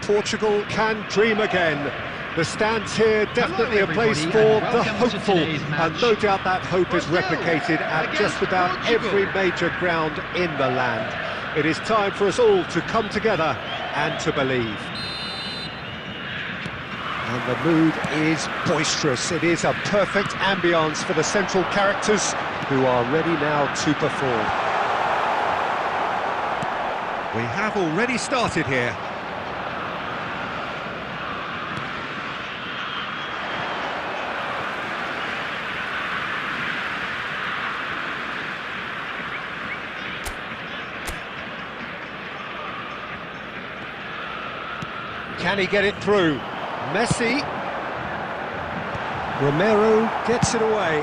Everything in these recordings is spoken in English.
Portugal can dream again. The stands here definitely a place for the hopeful, and no doubt that hope is replicated at just about every major ground in the land. It is time for us all to come together and to believe. And the mood is boisterous. It is a perfect ambience for the central characters who are ready now to perform. We have already started here. Can he get it through? Messi. Romero gets it away.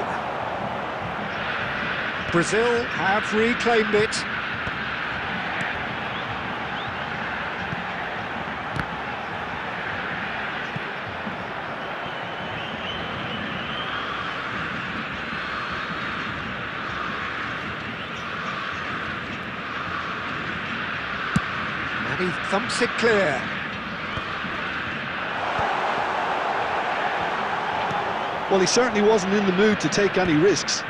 Brazil have reclaimed it. And he thumps it clear. Well, he certainly wasn't in the mood to take any risks.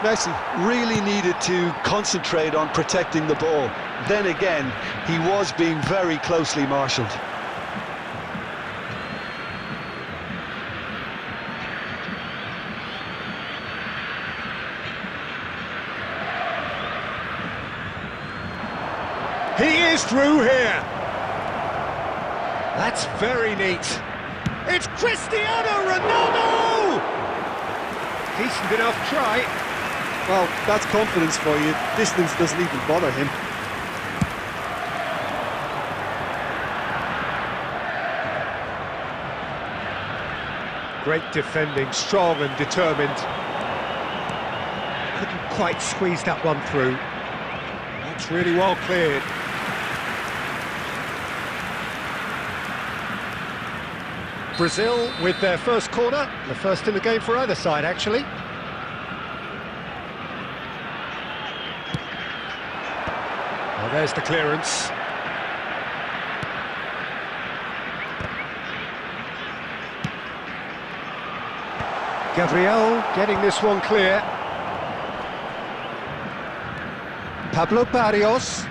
Messi really needed to concentrate on protecting the ball. Then again, he was being very closely marshalled. He is through here. That's very neat. It's Cristiano Ronaldo! Decent enough try. Well, that's confidence for you. Distance doesn't even bother him. Great defending, strong and determined. Couldn't quite squeeze that one through. That's really well cleared. Brazil with their first corner, the first in the game for either side, actually. Well, there's the clearance. Gabriel getting this one clear. Pablo Barrios.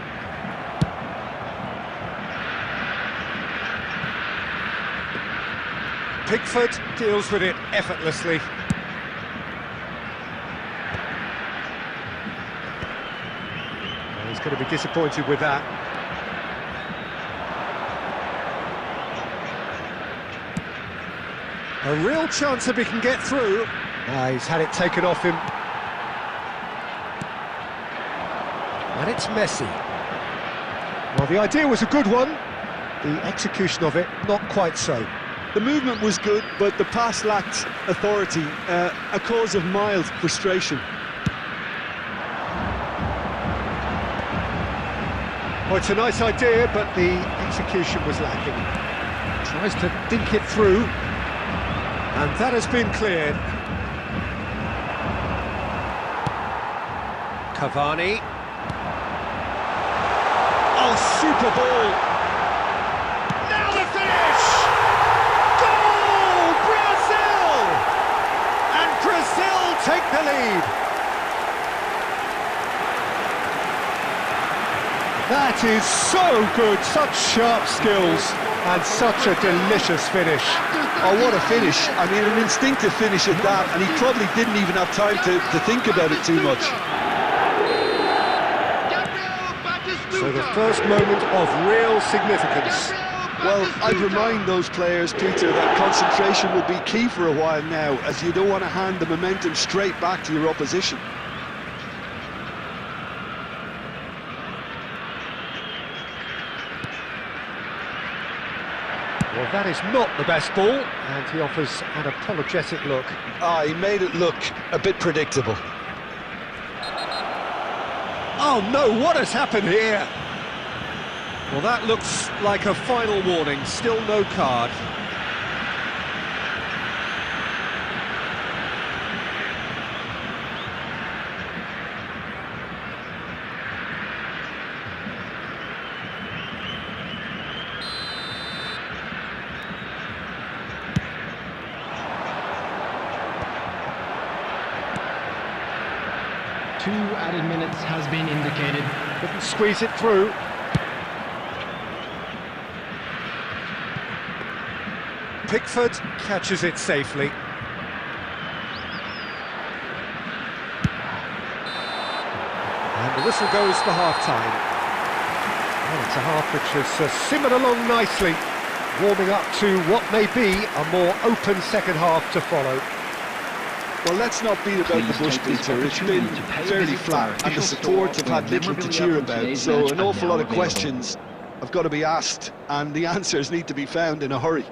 Pickford deals with it effortlessly. Well, he's going to be disappointed with that. A real chance if he can get through. He's had it taken off him. And it's Messi. Well, the idea was a good one. The execution of it, not quite so. The movement was good, but the pass lacked authority, a cause of mild frustration. Well, it's a nice idea, but the execution was lacking. Tries to dink it through, and that has been cleared. Cavani. Oh, super ball! Now the finish! Goal! Brazil! And Brazil take the lead. That is so good, such sharp skills, and such a delicious finish. Oh, what a finish. I mean, an instinctive finish at that, and he probably didn't even have time to think about it too much. So the first moment of real significance. Well, I'd remind those players, Peter, that concentration will be key for a while now, as you don't want to hand the momentum straight back to your opposition. Well, that is not the best ball, and he offers an apologetic look. He made it look a bit predictable. Oh no, what has happened here? Well, that looks like a final warning, still no card. 2 added minutes has been indicated. Couldn't squeeze it through. Pickford catches it safely. And the whistle goes for half-time. Well, it's a half which has simmered along nicely, warming up to what may be a more open second half to follow. Well, let's not beat about the bush, Peter. It's been fairly flat, and the support have had little to cheer about, so an awful lot of questions have got to be asked, and the answers need to be found in a hurry.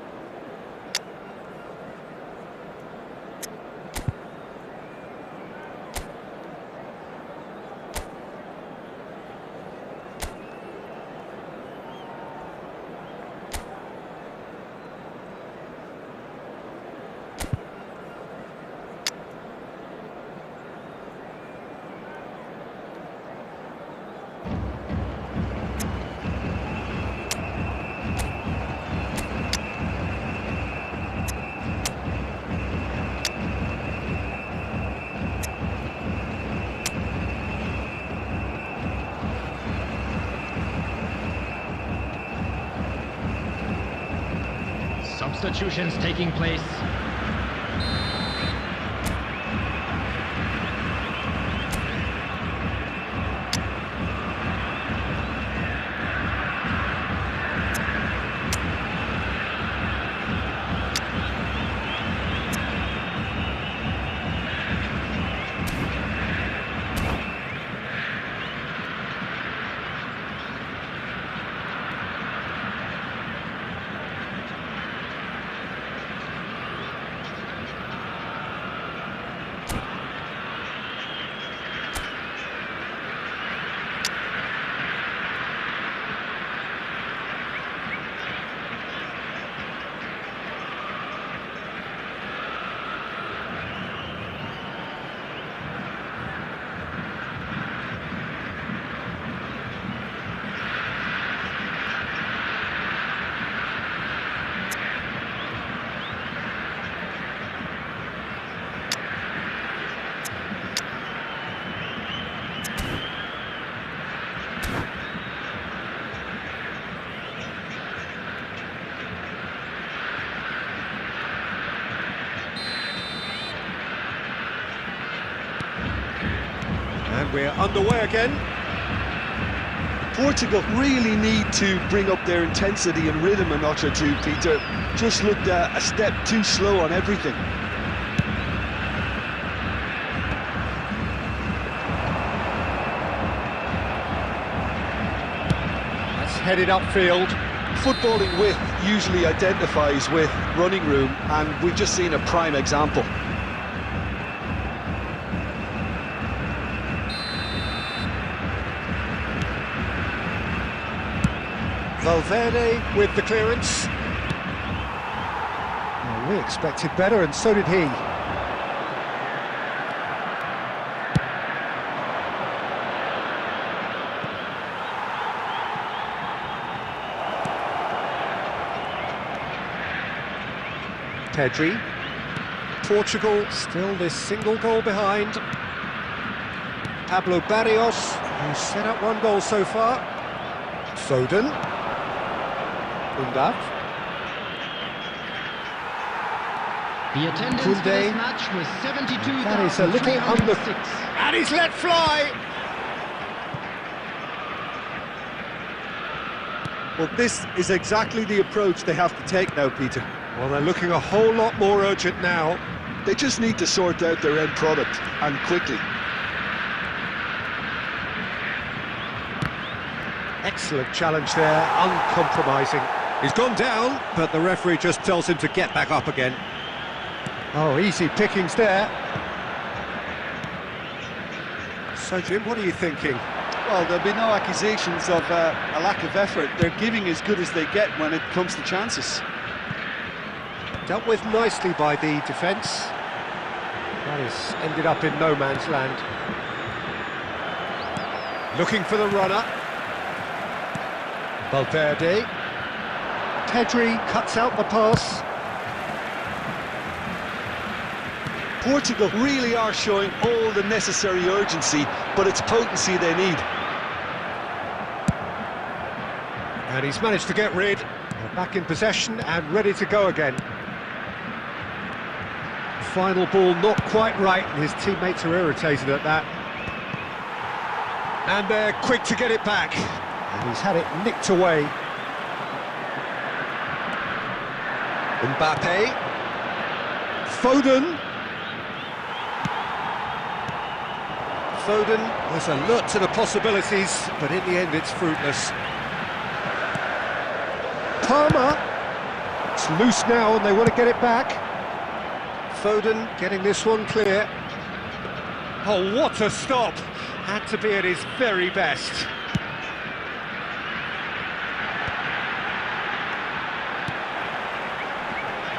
Substitutions taking place. And we're underway again. Portugal really need to bring up their intensity and rhythm a notch or two, Peter. Just looked a step too slow on everything. That's headed upfield. Footballing width usually identifies with running room, and we've just seen a prime example. Valverde with the clearance. Well, we expected better, and so did he. Pedri. Portugal still this single goal behind. Pablo Barrios, who's set up 1 goal so far. Foden. Kanav. The attendance for this match was 72,306. That is a little under. And he's let fly! Well, this is exactly the approach they have to take now, Peter. Well, they're looking a whole lot more urgent now. They just need to sort out their end product, and quickly. Excellent challenge there, uncompromising. He's gone down, but the referee just tells him to get back up again. Oh, easy pickings there. So, Jim, what are you thinking? Well, there'll be no accusations of a lack of effort. They're giving as good as they get when it comes to chances. Dealt with nicely by the defence. That has ended up in no man's land. Looking for the runner. Valverde. Pedri cuts out the pass. Portugal really are showing all the necessary urgency, but it's potency they need. And he's managed to get rid. They're back in possession and ready to go again. Final ball not quite right, and his teammates are irritated at that. And they're quick to get it back. And he's had it nicked away. Mbappe. Foden. Foden was alert to the possibilities, but in the end it's fruitless. Palmer. It's loose now and they want to get it back. Foden getting this one clear. Oh, what a stop! Had to be at his very best.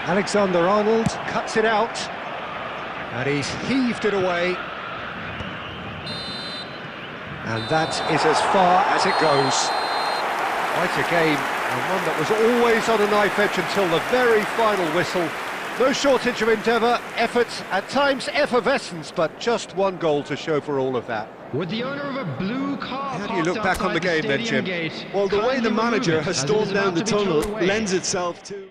Alexander-Arnold cuts it out, and he's heaved it away. And that is as far as it goes. Quite a game, and one that was always on a knife edge until the very final whistle. No shortage of endeavour, effort, at times effervescence, but just one goal to show for all of that. With the owner of a blue car. How do you look back on the game then, Jim? Well, the way the manager has stormed down the tunnel lends itself to...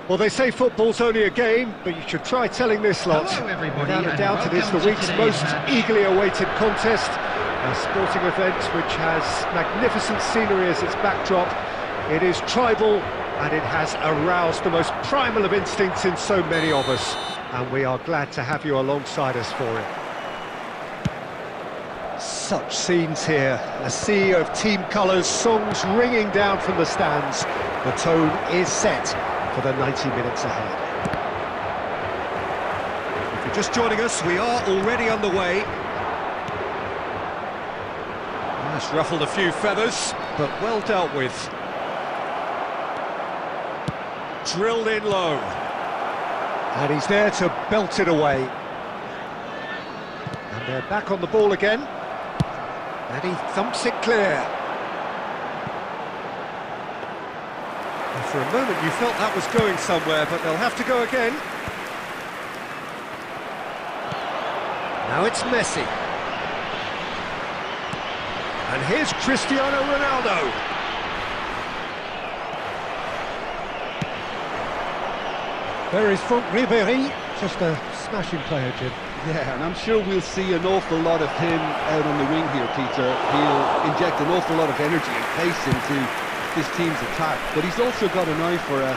Well, they say football's only a game, but you should try telling this lot. Hello, everybody, Without a and doubt, it is the welcome to week's today's most match. eagerly awaited contest. A sporting event which has magnificent scenery as its backdrop. It is tribal, and it has aroused the most primal of instincts in so many of us. And we are glad to have you alongside us for it. Such scenes here, a sea of team colours, songs ringing down from the stands. The tone is set for the 90 minutes ahead. If you're just joining us, we are already underway. That's ruffled a few feathers, but well dealt with. Drilled in low. And he's there to belt it away. And they're back on the ball again. And he thumps it clear. And for a moment you felt that was going somewhere, but they'll have to go again. Now it's Messi. And here's Cristiano Ronaldo. There is Ribéry, just a smashing player, Jim. Yeah, and I'm sure we'll see an awful lot of him out on the wing here, Peter. He'll inject an awful lot of energy and pace into this team's attack, but he's also got an eye for a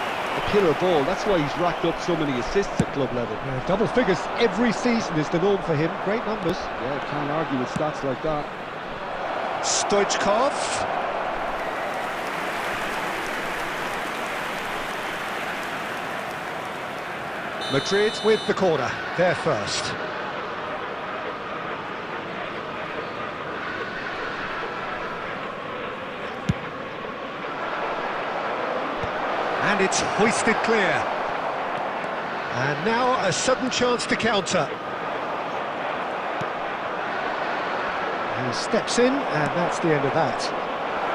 killer ball. That's why he's racked up so many assists at club level. Yeah, double figures every season is the norm for him. Great numbers. Yeah, can't argue with stats like that. Stoichkov. Madrid with the corner, they're first. And it's hoisted clear. And now a sudden chance to counter. He steps in, and that's the end of that.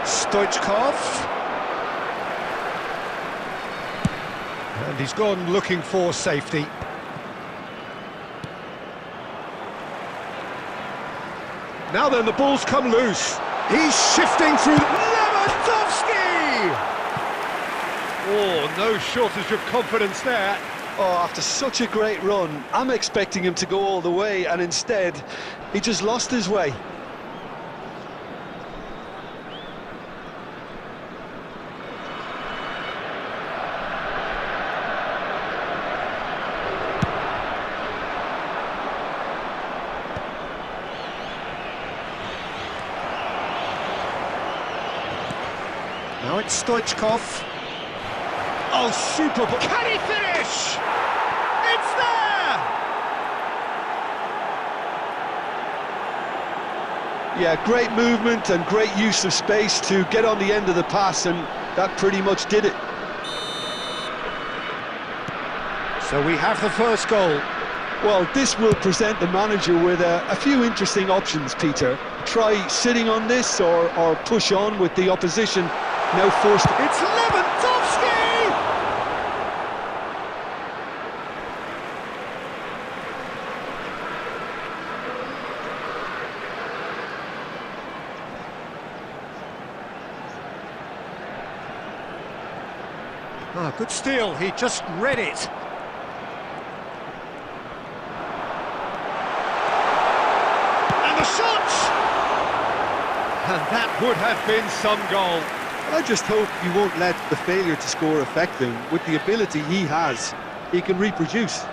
Stoichkov. And he's gone looking for safety. Now then, the ball's come loose. He's shifting through. Lewandowski! Oh, no shortage of confidence there. Oh, after such a great run, I'm expecting him to go all the way, and instead, he just lost his way. Now it's Stoichkov. Oh, super! Can he finish? It's there! Yeah, great movement and great use of space to get on the end of the pass, and that pretty much did it. So we have the first goal. Well, this will present the manager with a few interesting options, Peter. Try sitting on this or push on with the opposition now forced. It's Lewandowski! Ah, good steal, he just read it. And the shot! And that would have been some goal. I just hope you won't let the failure to score affect him. With the ability he has, he can reproduce.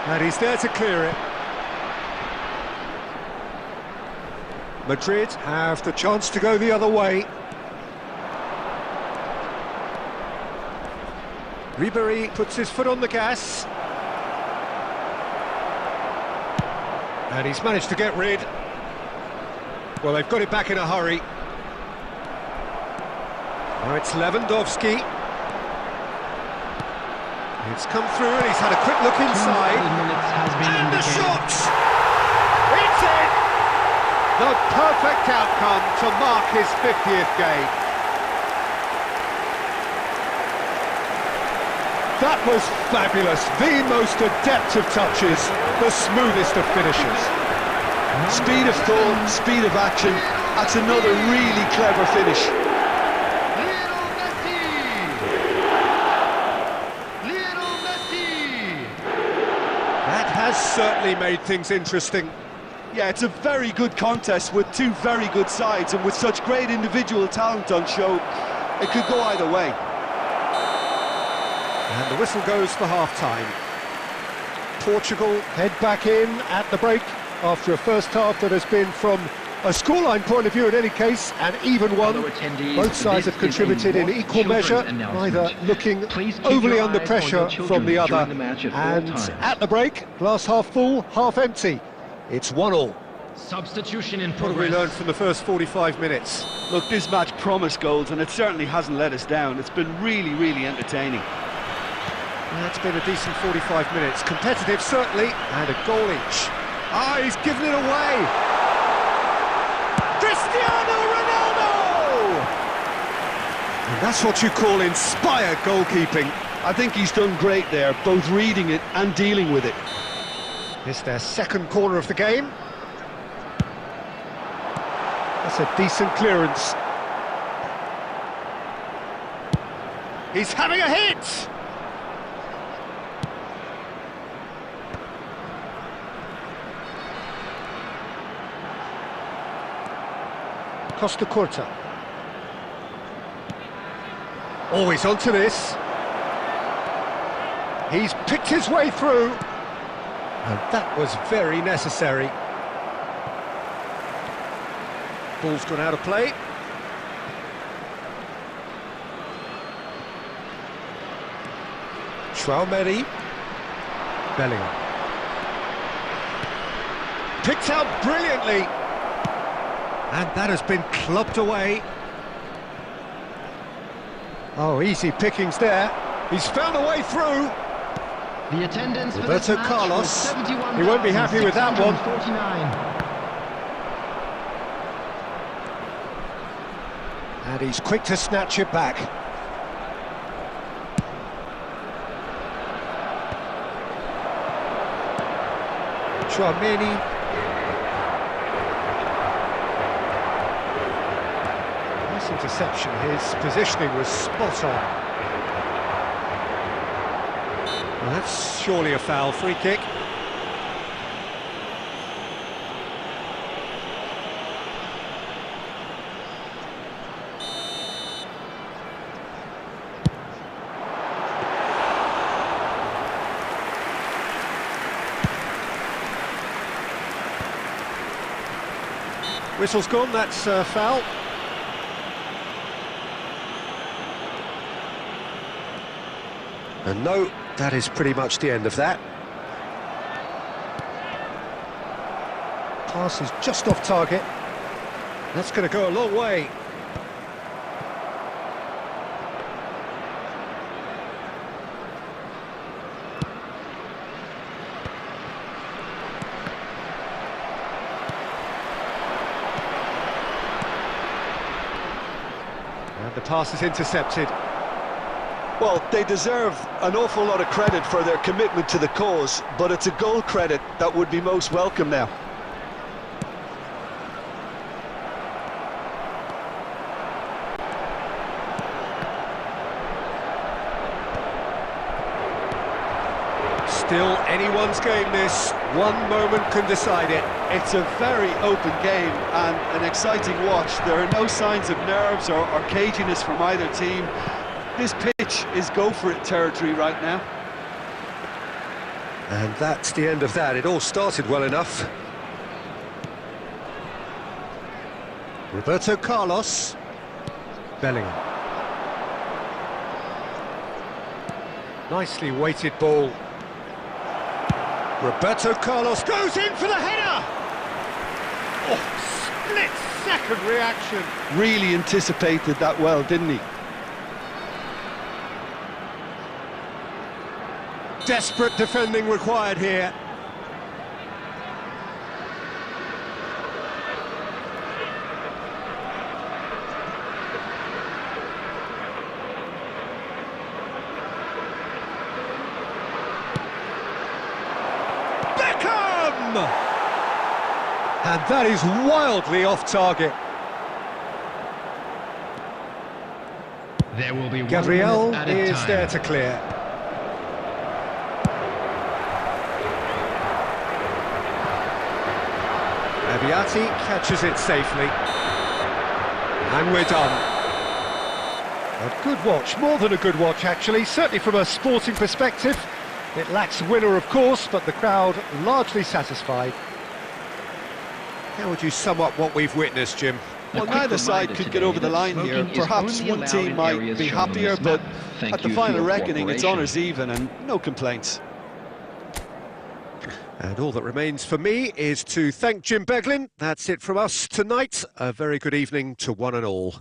And he's there to clear it. Madrid have the chance to go the other way. Ribéry puts his foot on the gas. And he's managed to get rid. Well, they've got it back in a hurry. Now it's Lewandowski. It's come through and he's had a quick look inside. And the shot! It's in! The perfect outcome to mark his 50th game. That was fabulous. The most adept of touches, the smoothest of finishes. Speed of thought, speed of action. That's another really clever finish. That has certainly made things interesting. Yeah, it's a very good contest with two very good sides, and with such great individual talent on show, it could go either way. And the whistle goes for half-time. Portugal head back in at the break after a first half that has been, from a scoreline point of view in any case, an even one. Both sides have contributed in equal measure, neither looking overly under pressure from the other. And at the break, glass half full, half empty. It's 1-1. Substitution in What progress. have we learned from the first 45 minutes? Look, this match promised goals, and it certainly hasn't let us down. It's been really, really entertaining. That's been a decent 45 minutes. Competitive, certainly, and a goal each. Ah, he's given it away! Cristiano Ronaldo! And that's what you call inspired goalkeeping. I think he's done great there, both reading it and dealing with it. It's their second corner of the game. That's a decent clearance. He's having a hit! Costa Curta. Oh, he's onto this. He's picked his way through. And that was very necessary. Ball's gone out of play. Traumeri. Bellingham. Picked out brilliantly. And that has been clubbed away. Oh, easy pickings there. He's found a way through. The attendance for Roberto this match Carlos. was 71,649. He won't be happy with that one. And he's quick to snatch it back. Traumeri. Nice interception. His positioning was spot on. Well, that's surely a foul. Free kick. Whistle's gone, that's foul. And no, that is pretty much the end of that. Pass is just off target. That's going to go a long way. And the pass is intercepted. Well, they deserve an awful lot of credit for their commitment to the cause, but it's a goal credit that would be most welcome now. Still anyone's game this. One moment can decide it. It's a very open game and an exciting watch. There are no signs of nerves or caginess from either team. This pitch is go-for-it territory right now. And that's the end of that. It all started well enough. Roberto Carlos. Bellingham. Nicely weighted ball. Roberto Carlos goes in for the header! Oh, split-second reaction. Really anticipated that well, didn't he? Desperate defending required here. And that is wildly off target. There will be Gabriel added is time. there to clear. Abiati catches it safely. And we're done. A good watch, more than a good watch actually, certainly from a sporting perspective. It lacks winner of course, but the crowd largely satisfied. How would you sum up what we've witnessed, Jim? Well, neither side could get over the line here. Perhaps one team might be happier, but at the final reckoning, it's honours even and no complaints. And all that remains for me is to thank Jim Beglin. That's it from us tonight. A very good evening to one and all.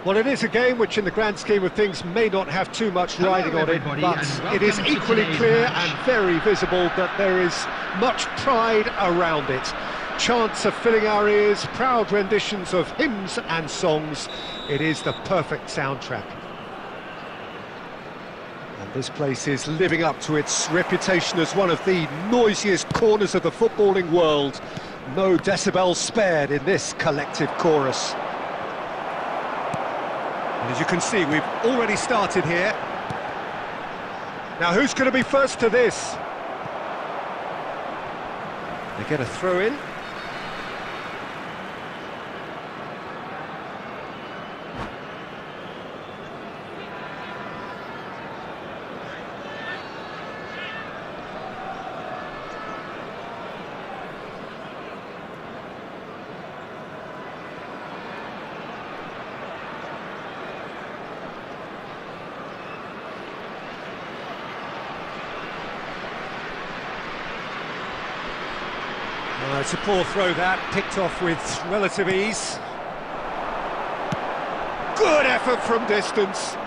Well, it is a game which in the grand scheme of things may not have too much riding on it, but it is equally clear and very visible that there is much pride around it. Chants are filling our ears, proud renditions of hymns and songs. It is the perfect soundtrack. And this place is living up to its reputation as one of the noisiest corners of the footballing world. No decibels spared in this collective chorus. And as you can see, we've already started here. Now, who's going to be first to this? They get a throw in. It's a poor throw that, picked off with relative ease. Good effort from distance.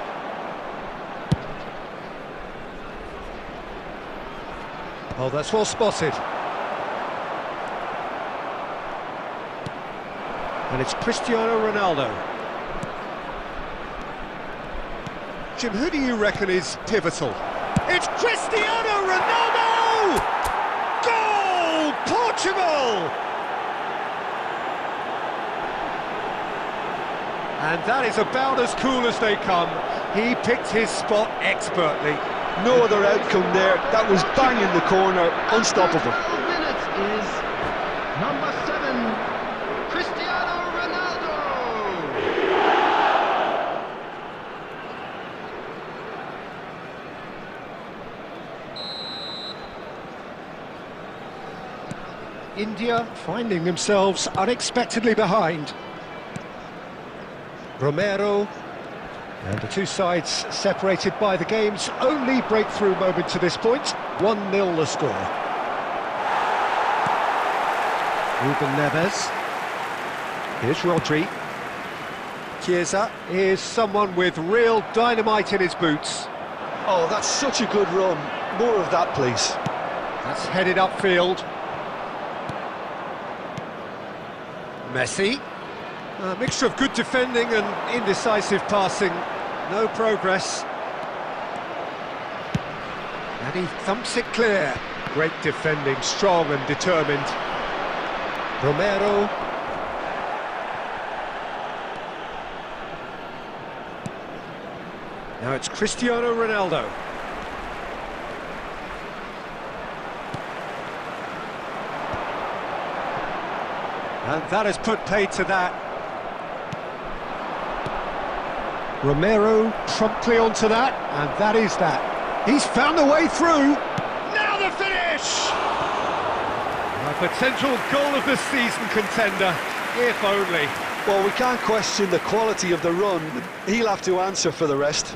Oh, that's well spotted. And it's Cristiano Ronaldo. Jim, who do you reckon is pivotal? It's Cristiano Ronaldo! Portugal! And that is about as cool as they come. He picked his spot expertly. No other outcome there. That was bang in the corner, unstoppable. 12 minutes is number 7, Cristiano Ronaldo. India finding themselves unexpectedly behind. Romero, and the two sides separated by the game's only breakthrough moment to this point. 1-0 the score. Ruben Neves. Here's Rodri. Chiesa is someone with real dynamite in his boots. Oh, that's such a good run. More of that, please. That's headed upfield. Messi. A mixture of good defending and indecisive passing. No progress. And he thumps it clear. Great defending, strong and determined. Romero. Now it's Cristiano Ronaldo. And that has put paid to that. Romero promptly onto that, and that is that. He's found a way through. Now the finish! A potential goal of the season contender, if only. Well, we can't question the quality of the run. He'll have to answer for the rest.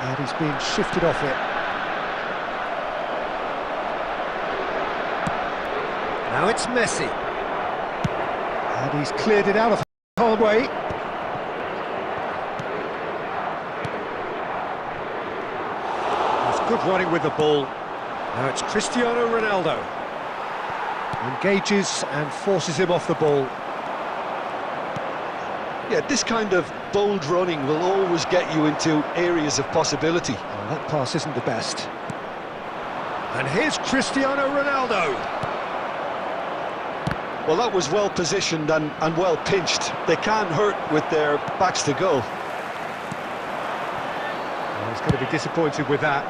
And he's being shifted off it. Now it's Messi. And he's cleared it out of hard way. He's good running with the ball. Now it's Cristiano Ronaldo. Engages and forces him off the ball. Yeah, this kind of bold running will always get you into areas of possibility. Oh, that pass isn't the best. And here's Cristiano Ronaldo. Well, that was well positioned and well pinched. They can't hurt with their backs to goal. Well, he's going to be disappointed with that.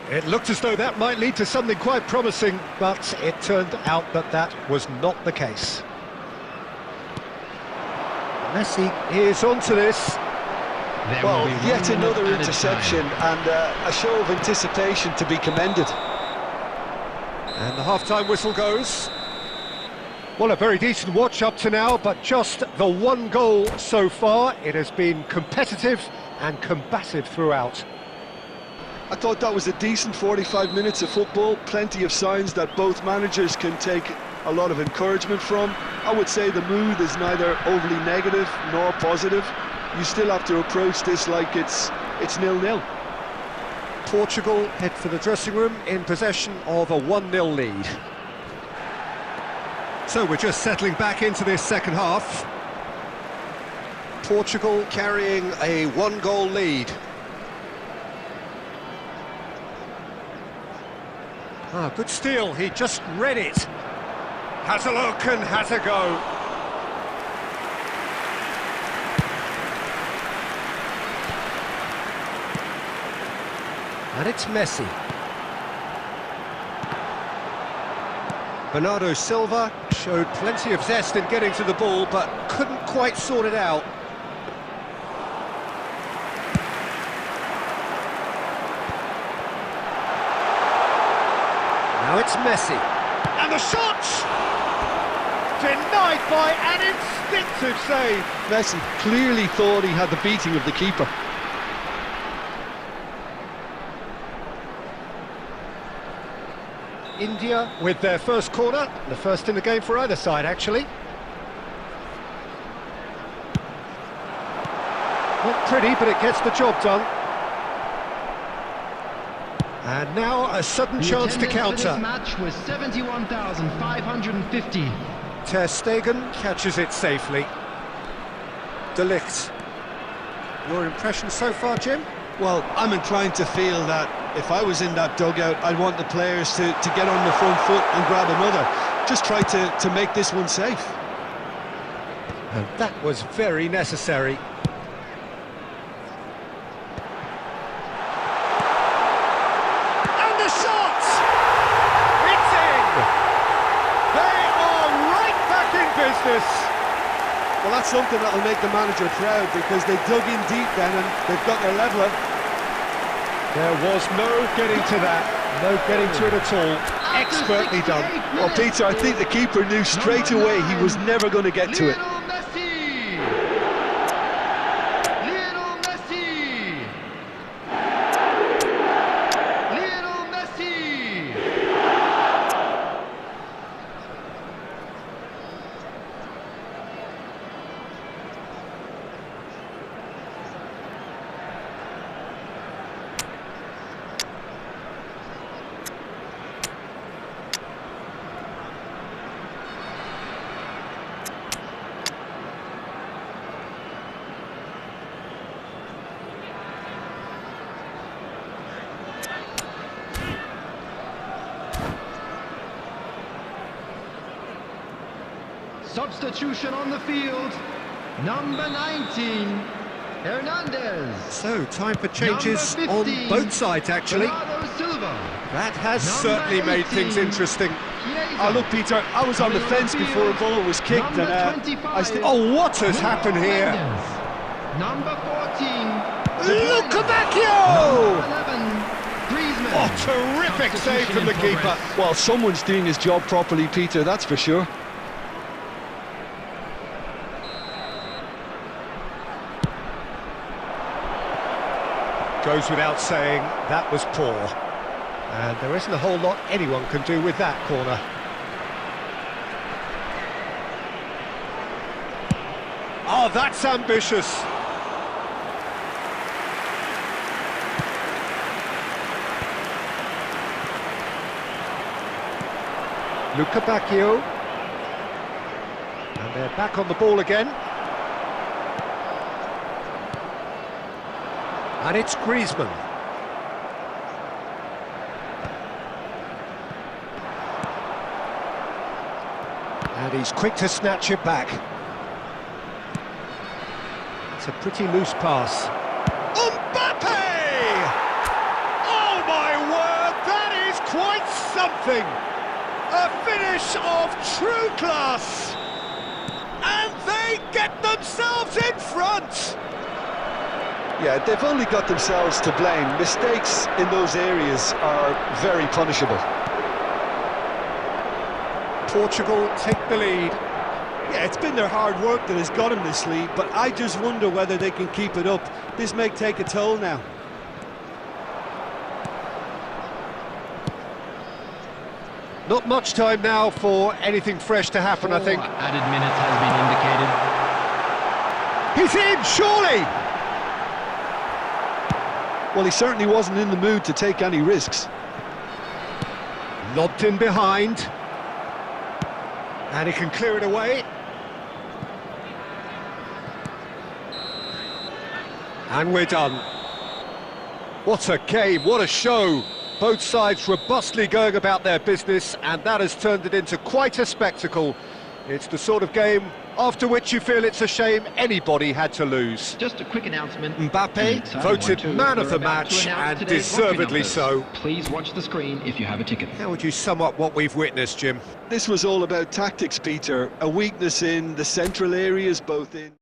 It looked as though that might lead to something quite promising, but it turned out that that was not the case. Messi is onto this. Well, yet another interception and a show of anticipation to be commended. And the half-time whistle goes. Well, a very decent watch up to now, but just the one goal so far. It has been competitive and combative throughout. I thought that was a decent 45 minutes of football, plenty of signs that both managers can take a lot of encouragement from. I would say the mood is neither overly negative nor positive. You still have to approach this like it's 0-0. Portugal head for the dressing room in possession of a 1-0 lead. So we're just settling back into this second half. Portugal carrying a 1-goal lead. Ah, good steal, he just read it. Has a look and has a go. And it's Messi. Bernardo Silva showed plenty of zest in getting to the ball, but couldn't quite sort it out. Now it's Messi. And the shot! Denied by an instinctive save. Messi clearly thought he had the beating of the keeper. India with their first corner, the first in the game for either side, actually. Not pretty, but it gets the job done. And now a sudden chance to counter. This match was 71,550. Ter Stegen catches it safely. De Ligt. Your impression so far, Jim? Well, I'm inclined to feel that if I was in that dugout, I'd want the players to get on the front foot and grab another. Just try to make this one safe. And that was very necessary. And the shot! It's in! They are right back in business. Well, that's something that'll make the manager proud, because they dug in deep then and they've got their leveller. There was no getting to that, no getting to it at all. Expertly done. Well, Peter, I think the keeper knew straight away he was never going to get to it. Substitution on the field, number 19, Hernandez. So, time for changes on both sides, actually. That has certainly made things interesting. Oh, look, Peter, I was on the fence before a ball was kicked, and oh, what has happened here? Number 14, Look at Number 11, Griezmann. Oh, terrific save from the keeper. Well, someone's doing his job properly, Peter, that's for sure. Goes without saying, that was poor. And there isn't a whole lot anyone can do with that corner. Oh, that's ambitious. Luca Bacchio. And they're back on the ball again. And it's Griezmann. And he's quick to snatch it back. It's a pretty loose pass. Mbappe! Oh my word, that is quite something! A finish of true class! And they get themselves in front! Yeah, they've only got themselves to blame. Mistakes in those areas are very punishable. Portugal take the lead. Yeah, it's been their hard work that has got them this lead, but I just wonder whether they can keep it up. This may take a toll now. Not much time now for anything fresh to happen, I think. Added minutes has been indicated. He's in, surely! Well, he certainly wasn't in the mood to take any risks. Lobbed in behind. And he can clear it away. And we're done. What a game, what a show. Both sides robustly going about their business, and that has turned it into quite a spectacle. It's the sort of game after which you feel it's a shame anybody had to lose. Just a quick announcement. Mbappe voted man of the match, and deservedly so. Please watch the screen if you have a ticket. How would you sum up what we've witnessed, Jim? This was all about tactics, Peter. A weakness in the central areas, both in...